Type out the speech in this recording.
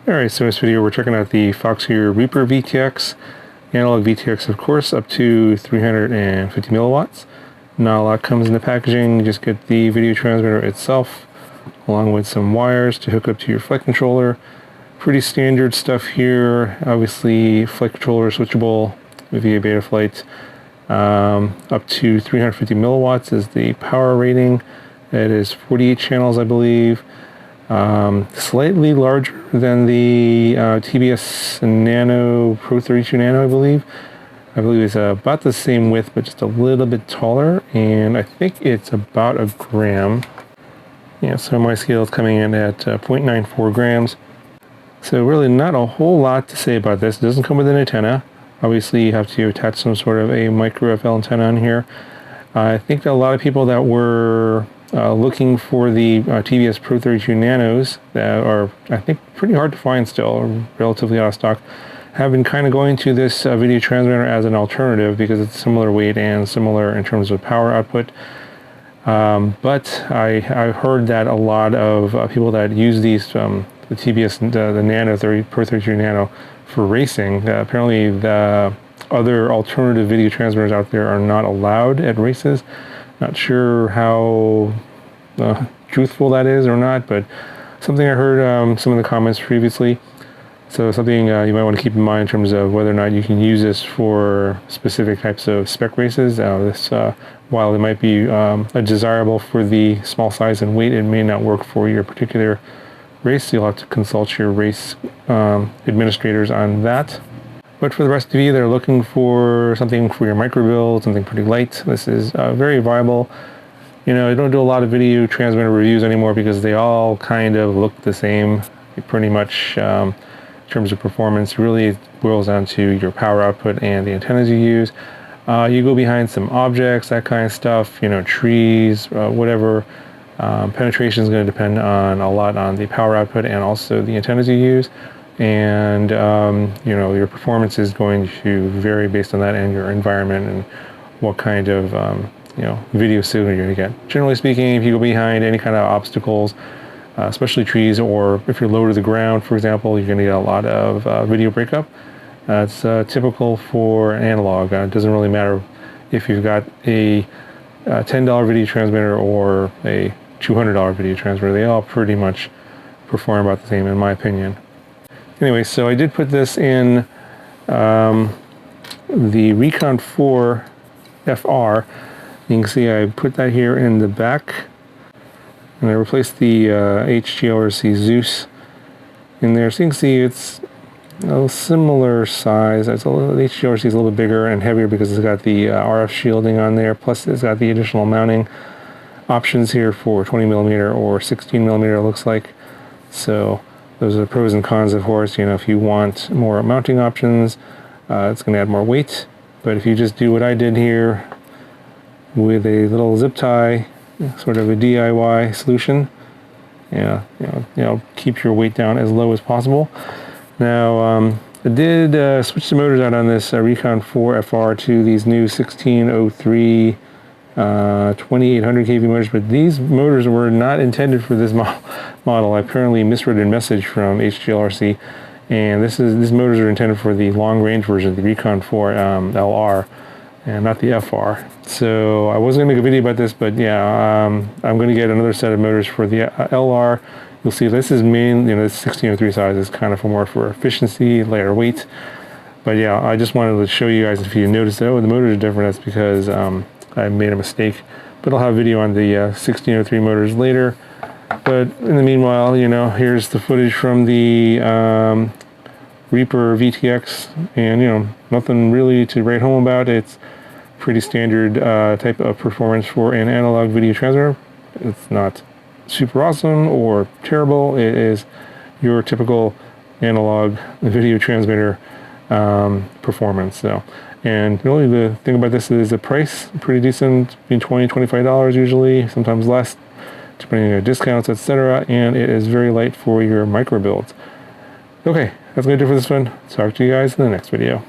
Alright, so in this video we're checking out the Foxeer Reaper VTX, analog VTX of course, up to 350 milliwatts. Not a lot comes in the packaging, you just get the video transmitter itself, along with some wires to hook up to your flight controller. Pretty standard stuff here, obviously flight controller switchable via Betaflight. Up to 350 milliwatts is the power rating. It is 48 channels, I believe. Slightly larger than the TBS Nano Pro 32 Nano, I believe. I believe it's about the same width, but just a little bit taller, and I think it's about a gram. Yeah, so my scale is coming in at 0.94 grams. So really not a whole lot to say about this. It doesn't come with an antenna. Obviously you have to attach some sort of a micro FL antenna on here. I think that a lot of people that were looking for the TBS Pro 32 Nanos that are, I think, pretty hard to find still, relatively out of stock, have been kind of going to this video transmitter as an alternative because it's similar weight and similar in terms of power output. But I heard that a lot of people that use these, the TBS, the Nano Pro 32 Nano for racing, apparently the other alternative video transmitters out there are not allowed at races. Not sure how truthful that is or not, but something I heard some of the comments previously. So something you might want to keep in mind in terms of whether or not you can use this for specific types of spec races. While it might be desirable for the small size and weight, it may not work for your particular race. You'll have to consult your race administrators on that. But for the rest of you that are looking for something for your micro build, something pretty light, this is very viable. You know, I don't do a lot of video transmitter reviews anymore because they all kind of look the same, pretty much in terms of performance. Really, it boils down to your power output and the antennas you use. You go behind some objects, that kind of stuff, you know, trees, whatever. Penetration is going to depend on a lot on the power output and also the antennas you use. And you know, your performance is going to vary based on that and your environment and what kind of you know, video signal you're going to get. Generally speaking, if you go behind any kind of obstacles, especially trees, or if you're low to the ground, for example, you're going to get a lot of video breakup. It's typical for analog. It doesn't really matter if you've got a $10 video transmitter or a $200 video transmitter. They all pretty much perform about the same, in my opinion. Anyway, so I did put this in the Recon 4 FR. You can see I put that here in the back, and I replaced the HGLRC Zeus in there. So you can see it's a similar size. The HGLRC is a little bit bigger and heavier because it's got the RF shielding on there. Plus, it's got the additional mounting options here for 20mm or 16mm. It looks like. So those are the pros and cons, of course. You know, if you want more mounting options, it's going to add more weight. But if you just do what I did here with a little zip tie, sort of a DIY solution, you know, keep your weight down as low as possible. Now, I did switch the motors out on this Recon 4 FR to these new 1603 2800 kV motors, but these motors were not intended for this model. I apparently misread a message from HGLRC, and these motors are intended for the long range version, the Recon 4 LR, and not the FR. So I wasn't going to make a video about this, but yeah, I'm going to get another set of motors for the LR. You'll see this is mainly, you know, this 1603 size is kind of more for efficiency, lighter weight. But yeah, I just wanted to show you guys, if you noticed, oh, the motors are different, that's because I made a mistake. But I'll have a video on the 1603 motors later. But in the meanwhile, you know, here's the footage from the Reaper VTX, and you know, nothing really to write home about. It's pretty standard type of performance for an analog video transmitter. It's not super awesome or terrible. It is your typical analog video transmitter performance. So, and really the thing about this is the price, pretty decent, between $20 and $25 usually, sometimes less, depending on discounts, etc. And it is very light for your micro builds. Okay, that's going to do it for this one. Talk to you guys in the next video.